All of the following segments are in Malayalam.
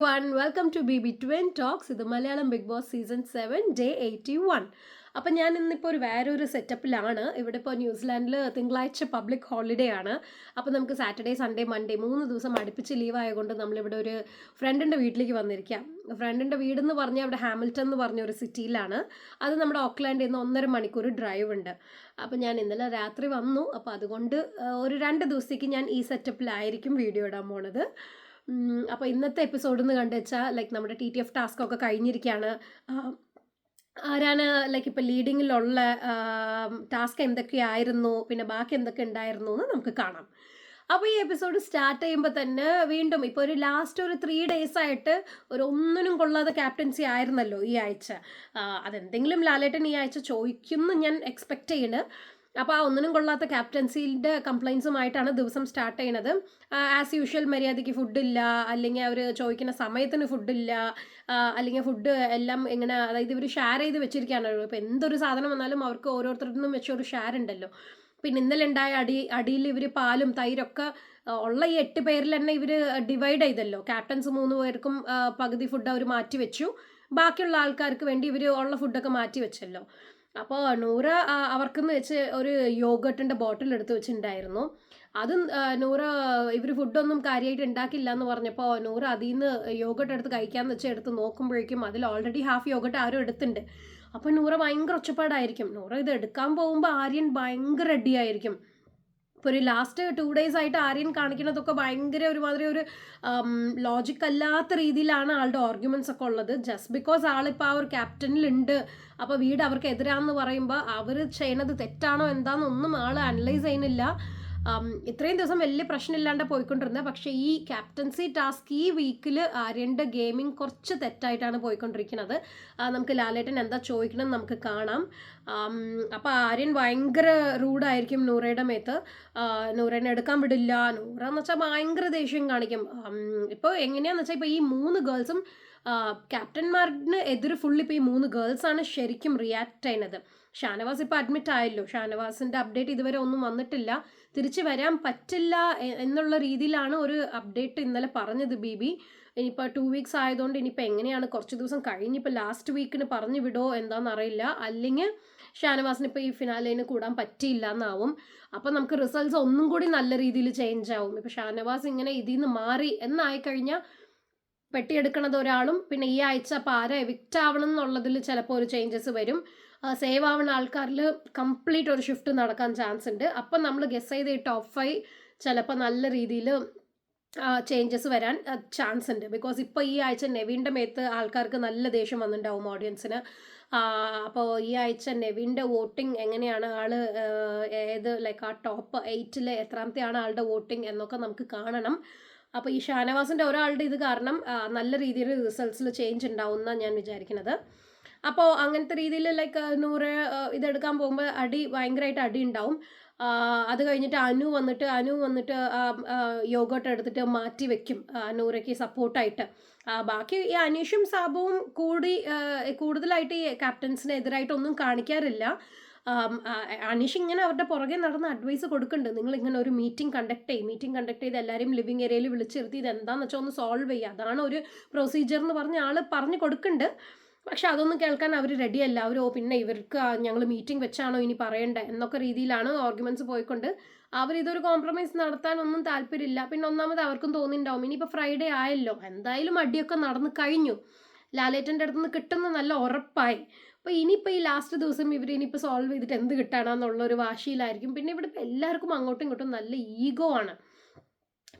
Welcome to BB Twin Talks. ഇത് Malayalam Bigg Boss season 7 day 81. അപ്പം ഞാൻ ഇന്നിപ്പോൾ വേറൊരു സെറ്റപ്പിലാണ്. ഇവിടെ ഇപ്പോൾ ന്യൂസിലാൻഡിൽ തിങ്കളാഴ്ച പബ്ലിക് ഹോളിഡേ ആണ്. അപ്പോൾ നമുക്ക് സാറ്റർഡേ സൺഡേ മൺഡേ 3 ദിവസം അടുപ്പിച്ച് ലീവ് ആയതുകൊണ്ട് നമ്മളിവിടെ ഒരു ഫ്രണ്ടിൻ്റെ വീട്ടിലേക്ക് വന്നിരിക്കാം. ഫ്രണ്ടിൻ്റെ വീടെന്ന് പറഞ്ഞാൽ ഇവിടെ ഹാമിൽട്ടൺ എന്ന് പറഞ്ഞ ഒരു സിറ്റിയിലാണ്. അത് നമ്മുടെ ഓക്ലാൻഡിൽ നിന്ന് 1.5 മണിക്കൂർ ഡ്രൈവ് ഉണ്ട്. അപ്പോൾ ഞാൻ ഇന്നലെ രാത്രി വന്നു. അപ്പോൾ അതുകൊണ്ട് ഒരു 2 ദിവസത്തേക്ക് ഞാൻ ഈ സെറ്റപ്പിലായിരിക്കും വീഡിയോ ഇടാൻ പോണത്. അപ്പോൾ ഇന്നത്തെ എപ്പിസോഡിൽ നിന്ന് കണ്ടു വെച്ചാൽ ലൈക്ക് നമ്മുടെ TTF ടാസ്ക് ഒക്കെ കഴിഞ്ഞിരിക്കുകയാണ്. ആരാണ് ലൈക്ക് ഇപ്പോൾ ലീഡിങ്ങിലുള്ള ടാസ്ക് എന്തൊക്കെയായിരുന്നു, പിന്നെ ബാക്കി എന്തൊക്കെ ഉണ്ടായിരുന്നു എന്ന് നമുക്ക് കാണാം. അപ്പോൾ ഈ എപ്പിസോഡ് സ്റ്റാർട്ട് ചെയ്യുമ്പോൾ തന്നെ വീണ്ടും ഇപ്പോൾ ഒരു ലാസ്റ്റ് ഒരു 3 days ആയിട്ട് ഒന്നിനും കൊള്ളാതെ ക്യാപ്റ്റൻസി ആയിരുന്നല്ലോ ഈ ആഴ്ച. അതെന്തെങ്കിലും ലാലേട്ടൻ ഈ ആഴ്ച ചോദിക്കുമെന്ന് ഞാൻ എക്സ്പെക്റ്റ് ചെയ്യുന്നത്. അപ്പോൾ ആ ഒന്നിനും കൊള്ളാത്ത ക്യാപ്റ്റൻസിയുടെ കംപ്ലയിൻസുമായിട്ടാണ് ദിവസം സ്റ്റാർട്ട് ചെയ്യണത്. ആസ് യൂഷ്വൽ മര്യാദയ്ക്ക് ഫുഡില്ല, അല്ലെങ്കിൽ അവർ ചോദിക്കുന്ന സമയത്തിന് ഫുഡില്ല, അല്ലെങ്കിൽ ഫുഡ് എല്ലാം ഇങ്ങനെ, അതായത് ഇവർ ഷെയർ ചെയ്ത് വെച്ചിരിക്കുകയാണല്ലോ. ഇപ്പോൾ എന്തൊരു സാധനം വന്നാലും അവർക്ക് ഓരോരുത്തരിൽ വെച്ചൊരു ഷെയർ ഉണ്ടല്ലോ. പിന്നെ ഇന്നലെ ഉണ്ടായ അടിയിൽ ഇവർ പാലും തൈരൊക്കെ ഉള്ള ഈ 8 പേരിൽ തന്നെ ഇവർ ഡിവൈഡ് ചെയ്തല്ലോ. ക്യാപ്റ്റൻസ് 3 പേർക്കും പകുതി ഫുഡ് അവർ മാറ്റി വെച്ചു. ബാക്കിയുള്ള ആൾക്കാർക്ക് വേണ്ടി ഇവർ ഉള്ള ഫുഡൊക്കെ മാറ്റി വെച്ചല്ലോ. അപ്പോൾ നൂറ അവർക്കെന്ന് വെച്ച് ഒരു യോഗട്ടിൻ്റെ ബോട്ടിൽ എടുത്ത് വെച്ചിട്ടുണ്ടായിരുന്നു. അത് നൂറ ഇവർ ഫുഡൊന്നും കാര്യമായിട്ട് ഉണ്ടാക്കില്ല എന്ന് പറഞ്ഞപ്പോൾ നൂറ അതിൽ നിന്ന് യോഗട്ട് എടുത്ത് കഴിക്കാമെന്ന് വെച്ച് എടുത്ത് നോക്കുമ്പോഴേക്കും അതിൽ ഓൾറെഡി ഹാഫ് യോഗട്ട് ആരും എടുത്തിട്ടുണ്ട്. അപ്പോൾ നൂറ ഭയങ്കര ഒച്ചപ്പാടായിരിക്കും. നൂറ ഇത് എടുക്കാൻ പോകുമ്പോൾ ആര്യൻ ഭയങ്കര അടിയായിരിക്കും. ഇപ്പോൾ ഒരു ലാസ്റ്റ് 2 days ആയിട്ട് ആര്യൻ കാണിക്കുന്നതൊക്കെ ഭയങ്കര ഒരുമാതിരി ഒരു ലോജിക് അല്ലാത്ത രീതിയിലാണ് ആളുടെ ആർഗ്യുമെൻറ്റ്സ് ഒക്കെ ഉള്ളത്. ജസ്റ്റ് ബിക്കോസ് ആളിപ്പോൾ ആ ഒരു ക്യാപ്റ്റനിലുണ്ട്, അപ്പോൾ വീട് അവർക്ക് എതിരാന്ന് പറയുമ്പോൾ അവർ ചെയ്യണത് തെറ്റാണോ എന്താണെന്നൊന്നും ആൾ അനലൈസ് ചെയ്യുന്നില്ല. ഇത്രയും ദിവസം വലിയ പ്രശ്നമില്ലാണ്ട് പോയിക്കൊണ്ടിരുന്നത്. പക്ഷേ ഈ ക്യാപ്റ്റൻസി ടാസ്ക് ഈ വീക്കിൽ ആര്യൻ്റെ ഗെയിമിങ് കുറച്ച് തെറ്റായിട്ടാണ് പോയിക്കൊണ്ടിരിക്കുന്നത്. നമുക്ക് ലാലേട്ടൻ എന്താ ചോദിക്കണം നമുക്ക് കാണാം. അപ്പോൾ ആര്യൻ ഭയങ്കര റൂഡായിരിക്കും നൂറയുടെ മേത്ത്. നൂറേനെ എടുക്കാൻ വിടില്ല. നൂറ എന്ന് വെച്ചാൽ ഭയങ്കര ദേഷ്യം കാണിക്കും. ഇപ്പോൾ എങ്ങനെയാണെന്ന് വെച്ചാൽ ഇപ്പോൾ ഈ 3 ഗേൾസും ക്യാപ്റ്റന്മാരിന് എതിര് ഫുൾ ഇപ്പോൾ ഈ 3 ഗേൾസാണ് ശരിക്കും റിയാക്ട് ചെയ്യുന്നത്. ഷാനവാസ് ഇപ്പോൾ അഡ്മിറ്റ് ആയല്ലോ. ഷാനവാസിൻ്റെ അപ്ഡേറ്റ് ഇതുവരെ ഒന്നും വന്നിട്ടില്ല. തിരിച്ചു വരാൻ പറ്റില്ല എന്നുള്ള രീതിയിലാണ് ഒരു അപ്ഡേറ്റ് ഇന്നലെ പറഞ്ഞത് BB. ഇനിയിപ്പോൾ 2 weeks ആയതുകൊണ്ട് ഇനിയിപ്പോൾ എങ്ങനെയാണ്, കുറച്ച് ദിവസം കഴിഞ്ഞിപ്പോൾ ലാസ്റ്റ് വീക്കിന് പറഞ്ഞു വിടോ എന്താണെന്നറിയില്ല. അല്ലെങ്കിൽ ഷാനവാസിന് ഇപ്പോൾ ഈ ഫിനാലേന് കൂടാൻ പറ്റിയില്ല എന്നാവും. അപ്പോൾ നമുക്ക് റിസൾട്ട്സ് ഒന്നും കൂടി നല്ല രീതിയിൽ ചേഞ്ച് ആവും. ഇപ്പോൾ ഷാനവാസ് ഇങ്ങനെ ഇതിൽ നിന്ന് മാറി എന്നായിക്കഴിഞ്ഞാൽ പെട്ടിയെടുക്കണത് ഒരാളും, പിന്നെ ഈ ആഴ്ച അപ്പോൾ ആരെ എവിക്റ്റ് ആവണം എന്നുള്ളതിൽ ചിലപ്പോൾ ഒരു ചേഞ്ചസ് വരും. സേവ് ആവുന്ന ആൾക്കാരിൽ കംപ്ലീറ്റ് ഒരു ഷിഫ്റ്റ് നടക്കാൻ ചാൻസ് ഉണ്ട്. അപ്പം നമ്മൾ ഗസ് ചെയ്ത് ഈ ടോപ്പ് 5 ചിലപ്പോൾ നല്ല രീതിയിൽ ചേഞ്ചസ് വരാൻ ചാൻസ് ഉണ്ട്. ബിക്കോസ് ഇപ്പോൾ ഈ ആഴ്ച നെവിൻ്റെ മേത്ത് ആൾക്കാർക്ക് നല്ല ദേഷ്യം വന്നിട്ടുണ്ടാവും ഓഡിയൻസിന്. അപ്പോൾ ഈ ആഴ്ച നെവിൻ്റെ വോട്ടിംഗ് എങ്ങനെയാണ്, ആൾ ഏത് ലൈക്ക് ആ ടോപ്പ് 8 എത്രാമത്തെയാണ് ആളുടെ വോട്ടിംഗ് എന്നൊക്കെ നമുക്ക് കാണണം. അപ്പോൾ ഈ ഷാനവാസിൻ്റെ ഒരാളുടെ ഇത് കാരണം നല്ല രീതിയിൽ റിസൾട്ട്സിൽ ചേഞ്ച് ഉണ്ടാവും എന്നാണ് ഞാൻ വിചാരിക്കുന്നത്. അപ്പോൾ അങ്ങനത്തെ രീതിയിൽ ലൈക്ക് നൂറ് ഇതെടുക്കാൻ പോകുമ്പോൾ ഭയങ്കരമായിട്ട് അടി ഉണ്ടാവും. അത് കഴിഞ്ഞിട്ട് അനു വന്നിട്ട് യോഗട്ട് എടുത്തിട്ട് മാറ്റി വെക്കും നൂറയ്ക്ക് സപ്പോർട്ടായിട്ട്. ബാക്കി ഈ അനീഷും സാബുവും കൂടുതലായിട്ട് ഈ ക്യാപ്റ്റൻസിനെതിരായിട്ടൊന്നും കാണിക്കാറില്ല. അനീഷ് ഇങ്ങനെ അവരുടെ പുറകെ നടന്ന് അഡ്വൈസ് കൊടുക്കുന്നുണ്ട്. നിങ്ങൾ ഇങ്ങനെ ഒരു മീറ്റിംഗ് കണ്ടക്ട് ചെയ്ത് എല്ലാവരെയും ലിവിങ് ഏരിയയിൽ വിളിച്ചിരുത്തി ഇത് എന്താണെന്ന് വെച്ചാൽ ഒന്ന് സോൾവ് ചെയ്യുക, അതാണ് ഒരു പ്രൊസീജിയർ എന്ന് പറഞ്ഞ ആൾ പറഞ്ഞു കൊടുക്കുന്നുണ്ട്. പക്ഷെ അതൊന്നും കേൾക്കാൻ അവർ റെഡിയല്ല. പിന്നെ ഇവർക്ക് ഞങ്ങൾ മീറ്റിംഗ് വെച്ചാണോ ഇനി പറയണ്ടേ എന്നൊക്കെ രീതിയിലാണ് ആർഗ്യുമെന്റ്സ് പോയിക്കൊണ്ട് അവരിതൊരു കോംപ്രമൈസ് നടത്താനൊന്നും താല്പര്യമില്ല. പിന്നെ ഒന്നാമത് അവർക്കും തോന്നിയിട്ടുണ്ടാവും ഇനിയിപ്പോൾ ഫ്രൈഡേ ആയല്ലോ, എന്തായാലും അടിയൊക്കെ നടന്നു കഴിഞ്ഞു, ലാലേട്ടൻ്റെ അടുത്ത് നിന്ന് കിട്ടുന്ന നല്ല ഉറപ്പായി. അപ്പോൾ ഇനിയിപ്പോൾ ഈ ലാസ്റ്റ് ദിവസം ഇവർ ഇനിയിപ്പോൾ സോൾവ് ചെയ്തിട്ട് എന്ത് കിട്ടാനാന്നുള്ളൊരു വാശിയിലായിരിക്കും. പിന്നെ ഇവിടെ ഇപ്പോൾ എല്ലാവർക്കും അങ്ങോട്ടും ഇങ്ങോട്ടും നല്ല ഈഗോ ആണ്.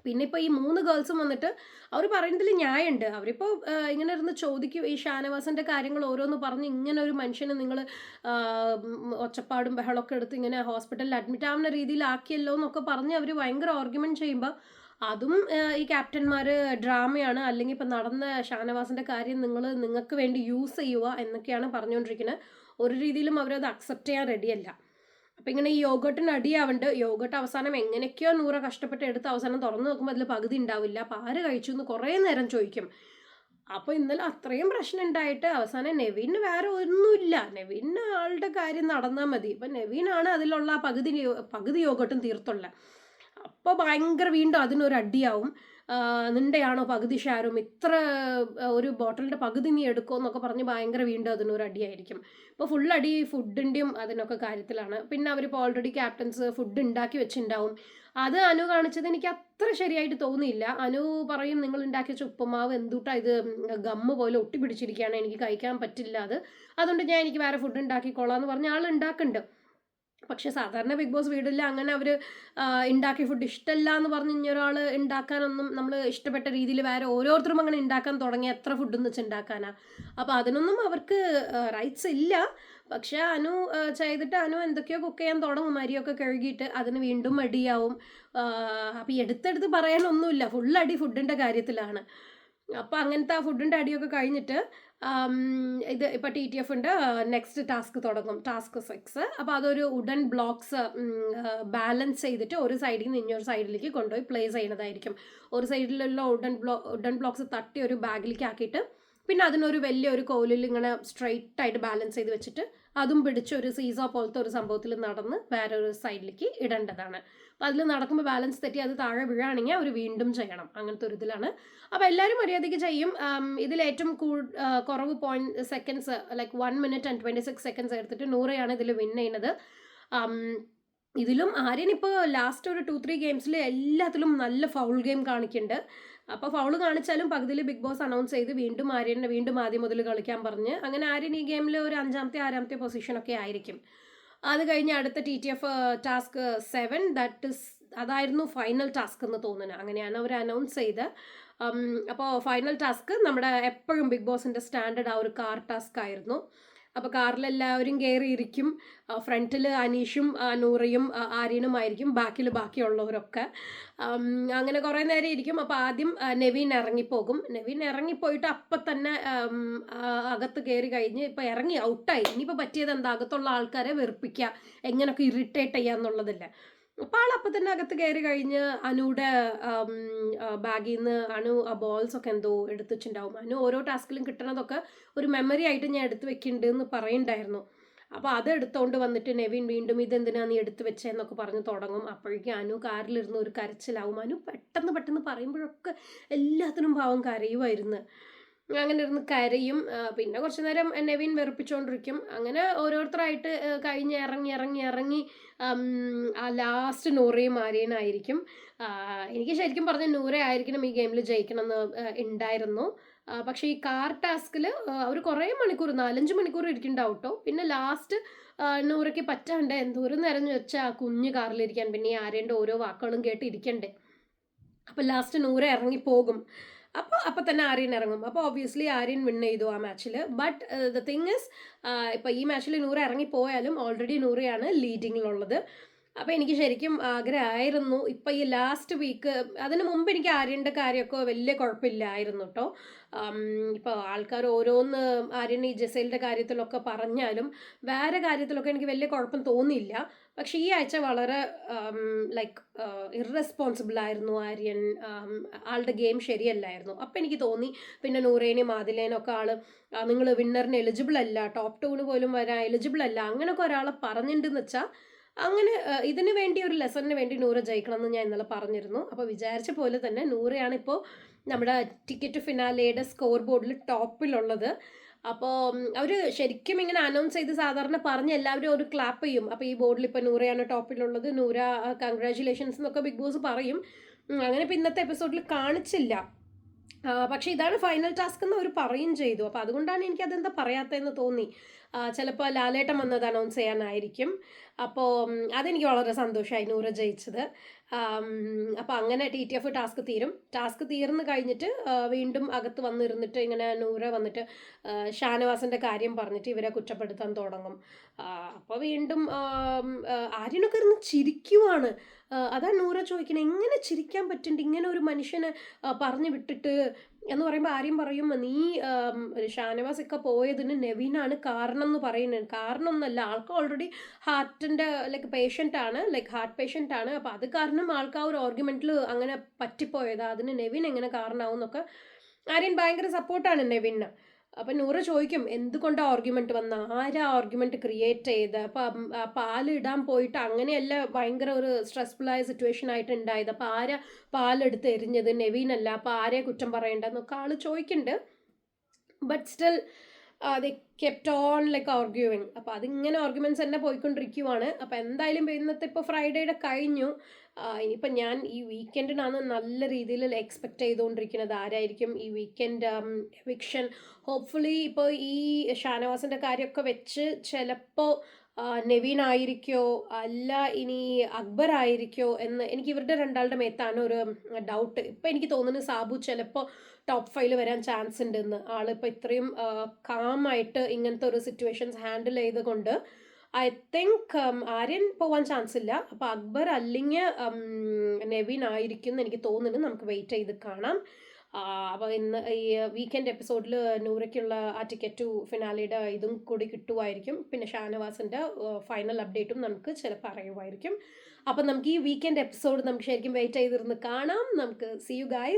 പിന്നെ ഇപ്പോൾ ഈ 3 ഗേൾസും വന്നിട്ട് അവർ പറയുന്നതിൽ ന്യായമുണ്ട്. അവരിപ്പോൾ ഇങ്ങനെ ഇരുന്ന് ചോദിക്കും, ഈ ഷാനവാസിൻ്റെ കാര്യങ്ങൾ ഓരോന്ന് പറഞ്ഞ് ഇങ്ങനെ ഒരു മനുഷ്യനെ നിങ്ങൾ ഒച്ചപ്പാടും ബഹളമൊക്കെ എടുത്ത് ഇങ്ങനെ ഹോസ്പിറ്റലിൽ അഡ്മിറ്റ് ആവുന്ന രീതിയിലാക്കിയല്ലോ എന്നൊക്കെ പറഞ്ഞ് അവർ ഭയങ്കര ആർഗ്യുമെൻറ്റ് ചെയ്യുമ്പോൾ അതും ഈ ക്യാപ്റ്റന്മാർ ഡ്രാമയാണ്, അല്ലെങ്കിൽ ഇപ്പം നടന്ന ഷാനവാസിൻ്റെ കാര്യം നിങ്ങൾക്ക് വേണ്ടി യൂസ് ചെയ്യുക എന്നൊക്കെയാണ് പറഞ്ഞുകൊണ്ടിരിക്കുന്നത്. ഒരു രീതിയിലും അവരത് അക്സെപ്റ്റ് ചെയ്യാൻ റെഡിയല്ല. അപ്പം ഇങ്ങനെ ഈ യോഗട്ടിന് അടിയാവുന്നുണ്ട്. യോഗട്ട് അവസാനം എങ്ങനെയൊക്കെയോ നൂറ കഷ്ടപ്പെട്ട് എടുത്ത് അവസാനം തുറന്നു നോക്കുമ്പോൾ അതിൽ പകുതി ഉണ്ടാവില്ല. അപ്പോൾ ആര് കഴിച്ചു എന്ന് കുറേ നേരം ചോദിക്കും. അപ്പോൾ ഇന്നലെ അത്രയും പ്രശ്നം ഉണ്ടായിട്ട് അവസാനം നെവിന് വേറെ ഒന്നുമില്ല, നെവിന് ആളുടെ കാര്യം നടന്നാൽ മതി. ഇപ്പം നെവിനാണ് അതിലുള്ള ആ പകുതി യോഗട്ടും തീർത്തുള്ള. അപ്പോൾ ഭയങ്കര വീണ്ടും അതിനൊരു അടിയാവും. നിൻ്റെയാണോ പകുതി ഷെയറും, ഇത്ര ഒരു ബോട്ടിലിൻ്റെ പകുതി നീ എടുക്കുമോ എന്നൊക്കെ പറഞ്ഞ് ഭയങ്കര വീണ്ടും അതിനൊരു അടിയായിരിക്കും. ഇപ്പോൾ ഫുൾ അടി ഫുഡിൻ്റെയും അതിനൊക്കെ കാര്യത്തിലാണ്. പിന്നെ അവരിപ്പോൾ ഓൾറെഡി ക്യാപ്റ്റൻസ് ഫുഡ് ഉണ്ടാക്കി വെച്ചിട്ടുണ്ടാവും. അത് അനു കാണിച്ചത് എനിക്ക് അത്ര ശരിയായിട്ട് തോന്നിയില്ല. അനു പറയും നിങ്ങൾ ഉണ്ടാക്കി വെച്ച ഉപ്പുമാവ് എന്തുട്ടാ ഇത് ഗമ്മ് പോലെ ഒട്ടിപ്പിടിച്ചിരിക്കുകയാണ്, എനിക്ക് കഴിക്കാൻ പറ്റില്ല അതുകൊണ്ട് എനിക്ക് വേറെ ഫുഡ് ഉണ്ടാക്കിക്കോളാം എന്ന് പറഞ്ഞ ആൾ ഉണ്ടാക്കുന്നുണ്ട്. പക്ഷെ സാധാരണ ബിഗ് ബോസ് വീടില്ല അങ്ങനെ അവർ ഉണ്ടാക്കിയ ഫുഡ് ഇഷ്ടമല്ല എന്ന് പറഞ്ഞ് ഇനിയൊരാൾ ഉണ്ടാക്കാനൊന്നും നമ്മൾ ഇഷ്ടപ്പെട്ട രീതിയിൽ വേറെ ഓരോരുത്തരും അങ്ങനെ ഉണ്ടാക്കാൻ തുടങ്ങിയ എത്ര ഫുഡെന്ന് വെച്ച് ഉണ്ടാക്കാനാ. അപ്പോൾ അതിനൊന്നും അവർക്ക് റൈറ്റ്സ് ഇല്ല. പക്ഷെ അനു ചെയ്തിട്ട് അനു എന്തൊക്കെയോ കുക്ക് ചെയ്യാൻ തുടങ്ങും, അരിയൊക്കെ കഴുകിയിട്ട് അതിന് വീണ്ടും മടിയാവും. അപ്പോൾ എടുത്തെടുത്ത് പറയാനൊന്നുമില്ല, ഫുൾ അടി ഫുഡിൻ്റെ കാര്യത്തിലാണ്. അപ്പോൾ അങ്ങനത്തെ ആ ഫുഡിൻ്റെ അടിയൊക്കെ കഴിഞ്ഞിട്ട് ഇത് ഇപ്പോൾ TTF ഉണ്ട്, നെക്സ്റ്റ് ടാസ്ക് തുടങ്ങും, ടാസ്ക് 6. അപ്പോൾ അതൊരു വുഡൻ ബ്ലോക്സ് ബാലൻസ് ചെയ്തിട്ട് ഒരു സൈഡിൽ നിന്ന് ഇനിയൊരു സൈഡിലേക്ക് കൊണ്ടുപോയി പ്ലേസ് ചെയ്യുന്നതായിരിക്കും. ഒരു സൈഡിലുള്ള വുഡൻ ബ്ലോക്സ് തട്ടി ഒരു ബാഗിലേക്ക് ആക്കിയിട്ട് പിന്നെ അതിനൊരു വലിയൊരു കോലിൽ ഇങ്ങനെ സ്ട്രെയിറ്റ് ആയിട്ട് ബാലൻസ് ചെയ്ത് വെച്ചിട്ട് അതും പിടിച്ച് ഒരു സീസോ പോലത്തെ ഒരു സംഭവത്തിൽ നടന്ന് വേറൊരു സൈഡിലേക്ക് ഇടേണ്ടതാണ്. അപ്പോൾ അതിൽ നടക്കുമ്പോൾ ബാലൻസ് തെറ്റി അത് താഴെ വീഴുകയാണെങ്കിൽ അവർ വീണ്ടും ചെയ്യണം, അങ്ങനത്തെ ഒരു ഇതിലാണ്. അപ്പോൾ എല്ലാവരും മര്യാദയ്ക്ക് ചെയ്യും. ഇതിലേറ്റവും കുറവ് seconds like 1 minute and 26 seconds എടുത്തിട്ട് നൂറയാണ് ഇതിൽ വിൻ ചെയ്യുന്നത്. ഇതിലും ആര്യൻ ഇപ്പോൾ ലാസ്റ്റ് ഒരു 2-3 ഗെയിംസിൽ എല്ലാത്തിലും നല്ല ഫൗൾ ഗെയിം കാണിക്കുന്നുണ്ട്. അപ്പോൾ ഫൗൾ കാണിച്ചാലും പകുതിയിൽ ബിഗ് ബോസ് അനൗൺസ് ചെയ്ത് വീണ്ടും ആര്യനെ വീണ്ടും ആദ്യം മുതൽ കളിക്കാൻ പറഞ്ഞ് അങ്ങനെ ആര്യൻ ഈ ഗെയിമിൽ ഒരു 5ാമത്തെ 6ാമത്തെ പൊസിഷനൊക്കെ ആയിരിക്കും. അത് കഴിഞ്ഞ് അടുത്ത TTF ടാസ്ക് 7 അതായിരുന്നു ഫൈനൽ ടാസ്ക് എന്ന് തോന്നുന്നത്, അങ്ങനെയാണ് അവർ അനൗൺസ് ചെയ്ത്. അപ്പോൾ ഫൈനൽ ടാസ്ക് നമ്മുടെ എപ്പോഴും ബിഗ് ബോസിൻ്റെ സ്റ്റാൻഡേർഡ് ആ ഒരു കാർ ടാസ്ക് ആയിരുന്നു. അപ്പോൾ കാറിലെല്ലാവരും കയറിയിരിക്കും. ഫ്രണ്ടിൽ അനീഷും നൂറയും ആര്യനുമായിരിക്കും, ബാക്കിൽ ബാക്കിയുള്ളവരൊക്കെ. അങ്ങനെ കുറേ നേരം ഇരിക്കും. അപ്പോൾ ആദ്യം നെവിൻ ഇറങ്ങിപ്പോകും. നെവിൻ ഇറങ്ങിപ്പോയിട്ട് അപ്പം തന്നെ അകത്ത് കയറി കഴിഞ്ഞ് ഇപ്പോൾ ഇറങ്ങി ഔട്ടായി. ഇനിയിപ്പോൾ പറ്റിയത് എന്താ, അകത്തുള്ള ആൾക്കാരെ വെറുപ്പിക്കുക, എങ്ങനെയൊക്കെ ഇറിറ്റേറ്റ് ചെയ്യുക എന്നുള്ളതല്ല. അപ്പോൾ ആളപ്പം തന്നെ അകത്ത് കയറി കഴിഞ്ഞ് അനുയുടെ ബാഗിൽ നിന്ന് അനു ആ ബോൾസൊക്കെ എന്തോ എടുത്ത് വെച്ചിട്ടുണ്ടാവും. അനു ഓരോ ടാസ്കിലും കിട്ടണതൊക്കെ ഒരു മെമ്മറി ആയിട്ട് ഞാൻ എടുത്ത് വെക്കുന്നുണ്ട് എന്ന് പറയുന്നുണ്ടായിരുന്നു. അപ്പോൾ അത് എടുത്തുകൊണ്ട് വന്നിട്ട് നെവിൻ വീണ്ടും ഇതെന്തിനാ നീ എടുത്ത് വെച്ചതെന്നൊക്കെ പറഞ്ഞ് തുടങ്ങും. അപ്പോഴേക്കും അനു കാറിലിരുന്ന് ഒരു കരച്ചിലാവും. അനു പെട്ടെന്ന് പറയുമ്പോഴൊക്കെ എല്ലാത്തിനും പാവം കരയുമായിരുന്നു. അങ്ങനെ ഇരുന്ന് കരയും. പിന്നെ കുറച്ച് നേരം നെവിൻ വെറുപ്പിച്ചുകൊണ്ടിരിക്കും. അങ്ങനെ ഓരോരുത്തരായിട്ട് കഴിഞ്ഞ് ഇറങ്ങി ആ ലാസ്റ്റ് നൂറയും ആര്യനായിരിക്കും. എനിക്ക് ശരിക്കും പറഞ്ഞാൽ നൂറ ആയിരിക്കണം ഈ ഗെയിമിൽ ജയിക്കണം എന്ന് ഉണ്ടായിരുന്നു. പക്ഷേ ഈ കാർ ടാസ്കിൽ അവർ കുറേ മണിക്കൂർ 4-5 മണിക്കൂർ ഇരിക്കുന്നുണ്ടാവും കേട്ടോ. പിന്നെ ലാസ്റ്റ് നൂറയ്ക്ക് പറ്റാണ്ട് എന്തോരം നിറഞ്ഞു വെച്ചാൽ ആ കുഞ്ഞ് കാറിലിരിക്കാൻ, പിന്നെ ഈ ആര്യൻ്റെ ഓരോ വാക്കുകളും കേട്ട് ഇരിക്കണ്ടേ. അപ്പോൾ ലാസ്റ്റ് നൂറ ഇറങ്ങിപ്പോകും. അപ്പോൾ തന്നെ ആര്യൻ ഇറങ്ങും. അപ്പോൾ ഒബ്വിയസ്ലി ആര്യൻ വിൻ ചെയ്തു ആ മാച്ചിൽ. ബട്ട് ദ തിങ് ഇസ് ഇപ്പോൾ ഈ മാച്ചിൽ നൂറ ഇറങ്ങിപ്പോയാലും ഓൾറെഡി നൂറയാണ് ലീഡിങ്ങിലുള്ളത്. അപ്പോൾ എനിക്ക് ശരിക്കും ആഗ്രഹമായിരുന്നു ഇപ്പോൾ ഈ ലാസ്റ്റ് വീക്ക്, അതിന് മുമ്പ് എനിക്ക് ആര്യൻ്റെ കാര്യമൊക്കെ വലിയ കുഴപ്പമില്ലായിരുന്നു കേട്ടോ. ഇപ്പോൾ ആൾക്കാർ ഓരോന്ന് ആര്യൻ ഈ ജസേലിൻ്റെ കാര്യത്തിലൊക്കെ പറഞ്ഞാലും വേറെ കാര്യത്തിലൊക്കെ എനിക്ക് വലിയ കുഴപ്പം തോന്നിയില്ല. പക്ഷേ ഈ ആഴ്ച വളരെ ലൈക്ക് ഇറസ്പോൺസിബിൾ ആയിരുന്നു ആര്യൻ. ആളുടെ ഗെയിം ശരിയല്ലായിരുന്നു. അപ്പം എനിക്ക് തോന്നി പിന്നെ നൂറേനെയും ആദിലേനൊക്കെ നിങ്ങൾ വിന്നറിന് എലിജിബിൾ അല്ല, ടോപ്പ് 2 പോലും വരാൻ എലിജിബിൾ അല്ല, അങ്ങനെയൊക്കെ ഒരാളെ പറഞ്ഞിട്ടുണ്ടെന്ന് വെച്ചാൽ അങ്ങനെ ഇതിന് വേണ്ടി ഒരു ലെസണിന് വേണ്ടി നൂറ ജയിക്കണം എന്ന് ഞാൻ ഇന്നലെ പറഞ്ഞിരുന്നു. അപ്പോൾ വിചാരിച്ച പോലെ തന്നെ നൂറയാണ് ഇപ്പോൾ നമ്മുടെ ടിക്കറ്റ് ഫിനാലയുടെ സ്കോർ ബോർഡിൽ ടോപ്പിലുള്ളത്. അപ്പോൾ അവർ ശരിക്കും ഇങ്ങനെ അനൗൺസ് ചെയ്ത് സാധാരണ പറഞ്ഞ് എല്ലാവരും ഒരു ക്ലാപ്പ് ചെയ്യും. അപ്പോൾ ഈ ബോർഡിൽ ഇപ്പോൾ നൂറയാണ് ടോപ്പിലുള്ളത്, നൂറ കൺഗ്രാജുലേഷൻസ് എന്നൊക്കെ ബിഗ് ബോസ് പറയും. അങ്ങനെ ഇപ്പോൾ ഇന്നത്തെ എപ്പിസോഡിൽ കാണിച്ചില്ല. പക്ഷേ ഇതാണ് ഫൈനൽ ടാസ്ക് എന്ന് അവർ പറയുകയും ചെയ്തു. അപ്പോൾ അതുകൊണ്ടാണ് എനിക്ക് അതെന്താ പറയാത്തതെന്ന് തോന്നി. ചിലപ്പോൾ ലാലേട്ടൻ വന്നത് അനൗൺസ് ചെയ്യാനായിരിക്കും. അപ്പോൾ അതെനിക്ക് വളരെ സന്തോഷമായി നൂറ ജയിച്ചത്. അപ്പോൾ അങ്ങനെ TTF ടാസ്ക് തീരും. ടാസ്ക് തീർന്ന് കഴിഞ്ഞിട്ട് വീണ്ടും അകത്ത് വന്നിരുന്നിട്ട് ഇങ്ങനെ നൂറ വന്നിട്ട് ഷാനവാസിൻ്റെ കാര്യം പറഞ്ഞിട്ട് ഇവരെ കുറ്റപ്പെടുത്താൻ തുടങ്ങും. അപ്പോൾ വീണ്ടും ആര്യനൊക്കെ ഇരുന്ന് ചിരിക്കുവാണ്. അതാണ് നൂറ ചോദിക്കണേ, എങ്ങനെ ചിരിക്കാൻ പറ്റുന്നുണ്ട് ഇങ്ങനെ ഒരു മനുഷ്യനെ പറഞ്ഞു വിട്ടിട്ട് എന്ന് പറയുമ്പോൾ ആര്യം പറയും, നീ ഷാനവാസൊക്കെ പോയതിന് നെവിനാണ് കാരണം എന്ന് പറയുന്നത്. കാരണം ഒന്നല്ല, ആൾക്ക് ഓൾറെഡി ഹാർട്ടിൻ്റെ ലൈക്ക് പേഷ്യൻ്റ് ആണ്, ലൈക്ക് ഹാർട്ട് പേഷ്യൻ്റ് ആണ്. അപ്പോൾ അത് കാരണം ആൾക്ക് ആ ഒരു ആർഗ്യുമെൻറ്റിൽ അങ്ങനെ പറ്റിപ്പോയതാ, അതിന് നെവിൻ എങ്ങനെ കാരണമാവും എന്നൊക്കെ. ആര്യൻ ഭയങ്കര സപ്പോർട്ടാണ് നെവിന്. അപ്പം നൂറ് ചോദിക്കും എന്തുകൊണ്ട് ആർഗ്യുമെന്റ് വന്ന, ആരാ ആർഗ്യുമെന്റ് ക്രിയേറ്റ് ചെയ്ത്, അപ്പം പാലിടാൻ പോയിട്ട് അങ്ങനെയല്ല ഭയങ്കര ഒരു സ്ട്രെസ്ഫുൾ ആയ സിറ്റുവേഷൻ ആയിട്ട് ഉണ്ടായത്, അപ്പം ആരാ പാലെടുത്ത് എറിഞ്ഞത്, നെവീനല്ല, അപ്പം ആരെ കുറ്റം പറയേണ്ടെന്നൊക്കെ ആള് ചോദിക്കുന്നുണ്ട്. But still they kept on like arguing. അപ്പോൾ അതിങ്ങനെ ആർഗ്യുമെന്റ്സ് തന്നെ പോയിക്കൊണ്ടിരിക്കുവാണ്. അപ്പോൾ എന്തായാലും ഇന്നത്തെ ഇപ്പോൾ ഫ്രൈഡേയുടെ കഴിഞ്ഞു. ഇനിയിപ്പോൾ ഞാൻ ഈ വീക്കെൻഡിനാണ് നല്ല രീതിയിൽ എക്സ്പെക്ട് ചെയ്തുകൊണ്ടിരിക്കുന്നത് ആരായിരിക്കും ഈ വീക്കെൻഡ് എവിക്ഷൻ. ഹോപ്പ്ഫുള്ളി ഇപ്പോൾ ഈ ഷാനവാസിൻ്റെ കാര്യമൊക്കെ വെച്ച് ചിലപ്പോൾ നെവീൻ ആയിരിക്കോ അല്ല ഇനി അക്ബർ ആയിരിക്കോ എന്ന് എനിക്ക് ഇവരുടെ രണ്ടാളുടെ മേത്താണ് ഒരു ഡൗട്ട്. ഇപ്പം എനിക്ക് തോന്നുന്നു സാബു ചിലപ്പോൾ ടോപ്പ് 5 വരാൻ ചാൻസ് ഉണ്ടെന്ന്. ആളിപ്പോൾ ഇത്രയും കാമായിട്ട് ഇങ്ങനത്തെ ഒരു സിറ്റുവേഷൻസ് ഹാൻഡിൽ ചെയ്തുകൊണ്ട് ഐ തിങ്ക് ആര്യൻ പോവാൻ ചാൻസ് ഇല്ല. അപ്പോൾ അക്ബർ അല്ലെങ്കിൽ നെവിൻ ആയിരിക്കും എന്ന് എനിക്ക് തോന്നുന്നു. നമുക്ക് വെയിറ്റ് ചെയ്ത് കാണാം. അപ്പോൾ ഇന്ന് ഈ വീക്കെൻഡ് എപ്പിസോഡിൽ നൂറയ്ക്കുള്ള ആ ടിക്കറ്റ് ടു ഫിനാലിയുടെ ഇതും കൂടി കിട്ടുമായിരിക്കും. പിന്നെ ഷാനവാസിൻ്റെ ഫൈനൽ അപ്ഡേറ്റും നമുക്ക് ചിലപ്പോൾ അറിയുമായിരിക്കും. അപ്പം നമുക്ക് ഈ വീക്കെൻഡ് എപ്പിസോഡ് നമുക്ക് ശരിക്കും വെയിറ്റ് ചെയ്തിരുന്ന് കാണാം. നമുക്ക് സീ യു ഗൈസ്.